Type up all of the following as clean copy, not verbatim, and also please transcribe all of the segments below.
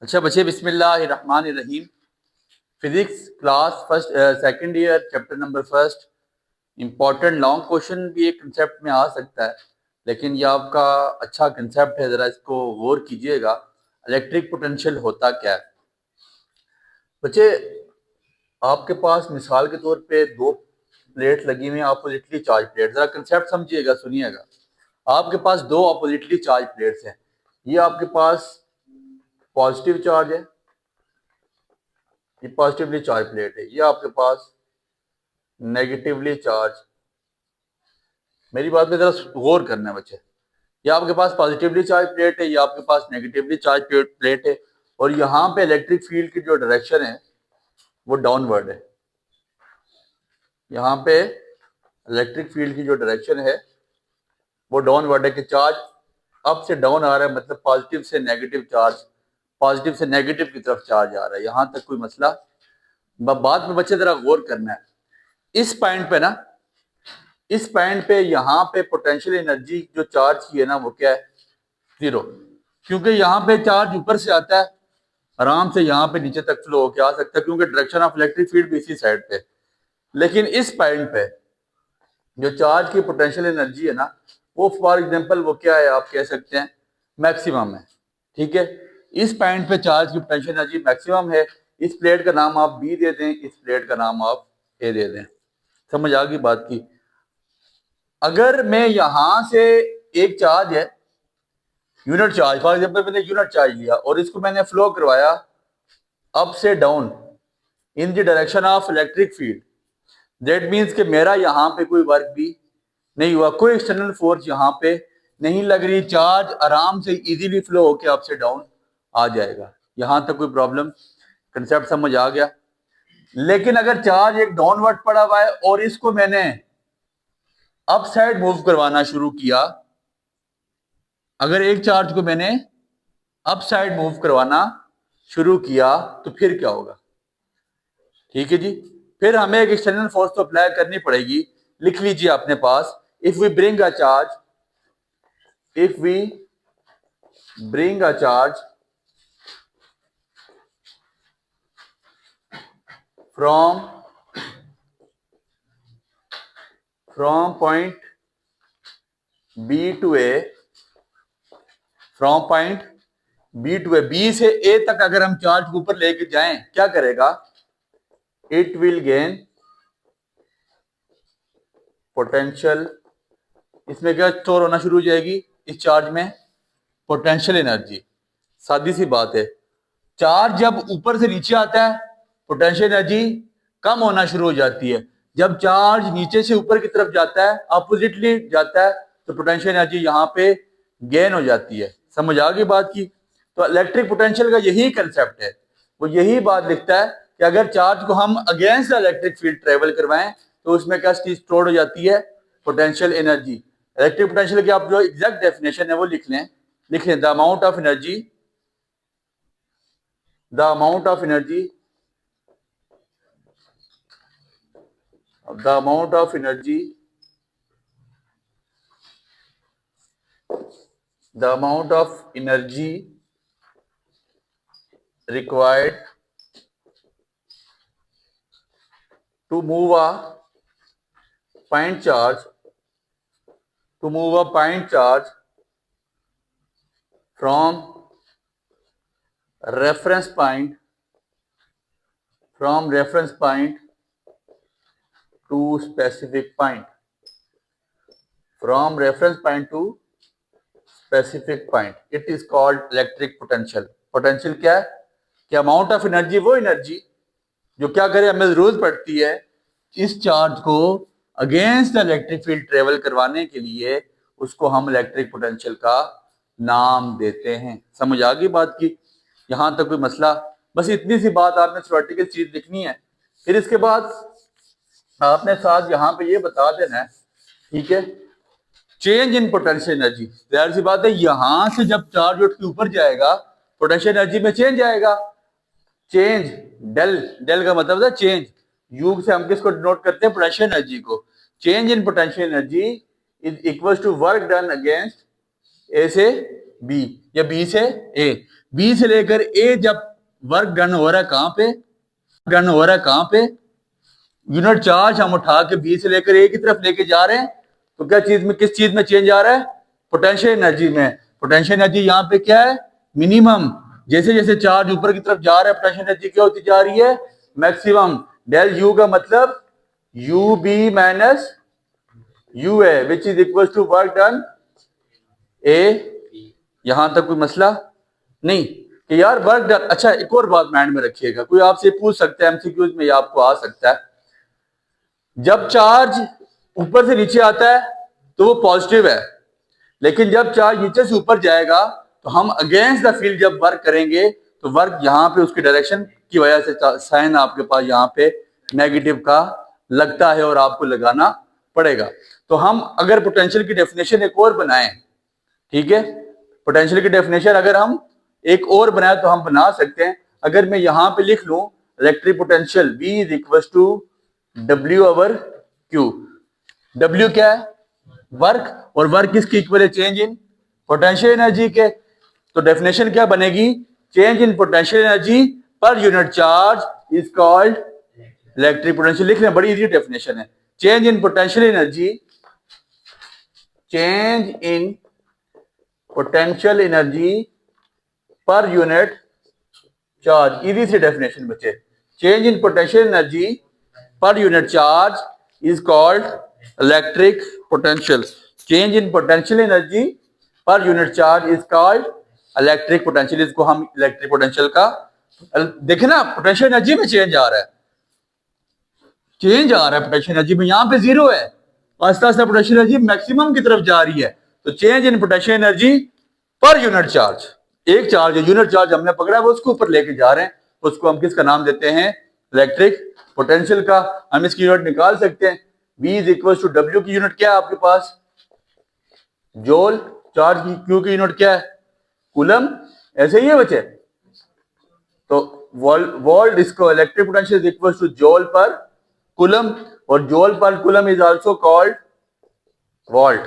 अच्छा बच्चे, बिस्मिल्लाहिर्रहमानिर्रहीम। Physics class first second year chapter number first. Important long question भी एक कंसेप्ट में आ सकता है, लेकिन ये आपका अच्छा कंसेप्ट है, जरा इसको गौर कीजिएगा। इलेक्ट्रिक पोटेंशियल होता क्या है बच्चे? आपके पास मिसाल के तौर पे दो प्लेट लगी हुई हैं, अपोजिटली चार्ज प्लेट। जरा कंसेप्ट समझिएगा, सुनिएगा। आपके पास दो अपोजिटली चार्ज प्लेट्स हैं। ये आपके पास पॉजिटिव चार्ज है, ये पॉजिटिवली चार्ज प्लेट है। ये आपके पास नेगेटिवली चार्ज। मेरी बात में जरा गौर करना है बच्चे। ये आपके पास पॉजिटिवली चार्ज प्लेट है, ये आपके पास नेगेटिवली चार्ज प्लेट है। और यहाँ पे इलेक्ट्रिक फील्ड की जो डायरेक्शन है वो डाउनवर्ड है। यहाँ पे इलेक्ट्रिक फील्ड की जो डायरेक्शन है वो डाउनवर्ड है, कि चार्ज अप से डाउन आ रहा है, मतलब पॉजिटिव से नेगेटिव चार्ज, पॉजिटिव से नेगेटिव की तरफ चार्ज आ रहा है। यहाँ तक कोई मसला? बात में बच्चे जरा गौर करना है। इस पॉइंट पे ना, इस पॉइंट पे यहाँ पे पोटेंशियल एनर्जी जो चार्ज की है ना, वो क्या है? जीरो। क्योंकि यहाँ पे चार्ज ऊपर से आता है, आराम से यहाँ पे नीचे तक फ्लो होकर आ सकता है, क्योंकि डायरेक्शन ऑफ इलेक्ट्रिक फील्ड भी इसी साइड पे। लेकिन इस पॉइंट पे जो चार्ज की पोटेंशियल एनर्जी है ना, वो फॉर एग्जांपल वो क्या है, आप कह सकते हैं मैक्सिमम है। ठीक है, इस पॉइंट पे चार्ज की पोटेंशियल एनर्जी मैक्सिमम है। इस प्लेट का नाम आप बी दे दें, इस प्लेट का नाम आप ए दे दें। समझ आ गई बात की? अगर मैं यहां से एक चार्ज है, यूनिट चार्ज, फॉर एग्जांपल मैंने यूनिट चार्ज लिया और इसको मैंने फ्लो करवाया अप से down in the direction of electric field, that means कि मेरा यहाँ पे कोई वर्क भी नहीं हुआ, कोई एक्सटर्नल फोर्स यहाँ पे नहीं लग रही, चार्ज आराम से इजीली फ्लो होके अप से डाउन आ जाएगा। यहां तक कोई प्रॉब्लम? कंसेप्ट समझ आ गया? लेकिन अगर चार्ज एक डाउनवर्ड पड़ा हुआ है और इसको मैंने अप साइड मूव करवाना शुरू किया, अगर एक चार्ज को मैंने अप साइड मूव करवाना शुरू किया तो फिर क्या होगा? ठीक है जी, फिर हमें एक एक्सटर्नल फोर्स तो अप्लाई करनी पड़ेगी। लिख लीजिए अपने पास, if we bring a charge, if we bring a charge from point B to A, from point B to A, B से ए तक अगर हम चार्ज को ऊपर लेके जाएं, क्या करेगा? It will gain potential. इसमें क्या स्टोर होना शुरू हो जाएगी? इस चार्ज में पोटेंशियल एनर्जी। सादी सी बात है, चार्ज जब ऊपर से नीचे आता है पोटेंशियल एनर्जी कम होना शुरू हो जाती है। जब चार्ज नीचे से ऊपर की तरफ जाता है, अपोजिटली जाता है, तो पोटेंशियल एनर्जी यहाँ पे गेन हो जाती है। समझ आ गई बात की? तो इलेक्ट्रिक पोटेंशियल का यही कंसेप्ट है, वो यही बात लिखता है कि अगर चार्ज को हम अगेंस्ट इलेक्ट्रिक फील्ड ट्रेवल करवाएं तो उसमें क्या चीज स्टोर हो जाती है? Potential energy. इलेक्ट्रिक पोटेंशियल की आप जो एग्जैक्ट डेफिनेशन है वो लिख लें। The amount of energy, the amount of energy, the amount of energy, the amount of energy required to move a point charge, to move a point charge from reference point, from reference point to specific point, from reference point to specific point, it is called electric potential. Potential क्या है? कि amount of energy, वो energy जो क्या करे, हमें जरूरत पड़ती है इस चार्ज को अगेंस्ट इलेक्ट्रिक फील्ड ट्रेवल करवाने के लिए, उसको हम इलेक्ट्रिक पोटेंशियल का नाम देते हैं। समझ आ गई बात की? यहां तक कोई मसला? बस इतनी सी बात आपने थ्योरेटिकल चीज लिखनी है। फिर इसके बाद आपने साथ यहां पे ये बता देना है, ठीक है, चेंज इन पोटेंशियल एनर्जी। जाहिर सी बात है, यहां से जब चार्ज उठ के ऊपर जाएगा पोटेंशियल एनर्जी में चेंज आएगा। चेंज, डेल, डेल का मतलब है चेंज। यू से हम किसको डिनोट करते हैं? पोटेंशियल एनर्जी को। Change in potential energy is equal to work done against A से बी या बी से ए। बी से लेकर ए जब वर्क डन हो रहा है कहां पे यूनिट चार्ज हम उठा के बी से लेकर ए की तरफ लेके जा रहे हैं, तो क्या चीज में, किस चीज में चेंज आ रहा है? पोटेंशियल एनर्जी में। पोटेंशियल एनर्जी यहाँ पे क्या है? मिनिमम। जैसे जैसे चार्ज ऊपर की तरफ जा रहा है पोटेंशियल एनर्जी क्या होती जा रही है? मैक्सिमम। डेल यू का मतलब U B minus U A which is equal to work done A. यहां तक कोई मसला नहीं कि यार वर्क डन। अच्छा, एक और बात माइंड में रखिएगा, कोई आपसे पूछ सकता है एमसीक्यूज में, आपको आ सकता है, जब चार्ज ऊपर से नीचे आता है तो वो पॉजिटिव है, लेकिन जब चार्ज नीचे से ऊपर जाएगा तो हम अगेंस्ट द फील्ड जब वर्क करेंगे तो वर्क यहाँ पे उसकी डायरेक्शन की वजह से साइन आपके पास यहाँ पे नेगेटिव का लगता है और आपको लगाना पड़ेगा। तो हम अगर पोटेंशियल की डेफिनेशन एक और बनाएं, ठीक है, पोटेंशियल की डेफिनेशन अगर हम एक और बनाए तो हम बना सकते हैं। अगर मैं यहां पे लिख लूं electric potential V is equal to W over Q। W क्या है? वर्क, और वर्क किसकी इक्वल है? चेंज इन पोटेंशियल एनर्जी के। तो डेफिनेशन क्या बनेगी? Change in potential energy per unit charge is called electric potential. लिख रहे हैं, बड़ी इजी डेफिनेशन है। Change in potential energy, change in potential energy per unit charge. Easy सी डेफिनेशन बच्चे। Change in potential energy per unit charge is called electric potential. Change in potential energy per unit charge is called electric potential. इसको हम electric potential का, देखे ना, potential energy में change आ रहा है, पोटेंशियल एनर्जी में। यहां पे जीरो है, आस्ता आस्ता पोटेंशियल एनर्जी मैक्सिमम की तरफ जा रही है। तो change in potential energy per unit charge, एक चार्ज है, यूनिट चार्ज हमने पकड़ा है, वो उसको ऊपर लेके जा रहे हैं, उसको हम किसका नाम देते हैं? इलेक्ट्रिक पोटेंशियल का। हम इसकी यूनिट निकाल सकते हैं। V is equal to W की यूनिट क्या है आपके पास? जूल। चार्ज की Q की यूनिट क्या है? कूलम। ऐसे ही है बच्चे। तो वोल्ट, इसको electric potential is equal to joule per coulomb, और joule per coulomb is also called volt.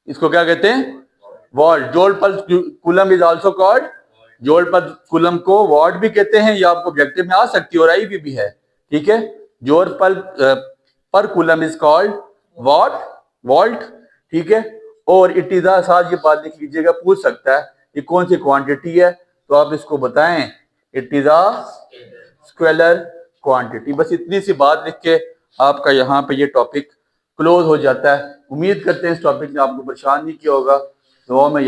इसको क्या कहते हैं? Volt. Joule per coulomb is also called, joule per coulomb को वॉट भी कहते हैं, ये आपको ऑब्जेक्टिव में आ सकती है और आई भी है, ठीक है। Joule per coulomb is called volt, ठीक है। और इट इज, साथ ये बात लिख लीजिएगा, पूछ सकता है ये कौन सी क्वांटिटी है, तो आप इसको बताएं, it is a scalar quantity. बस इतनी सी बात लिख के आपका यहाँ पे ये टॉपिक क्लोज हो जाता है। उम्मीद करते हैं इस टॉपिक ने आपको परेशान नहीं किया होगा। दुआ में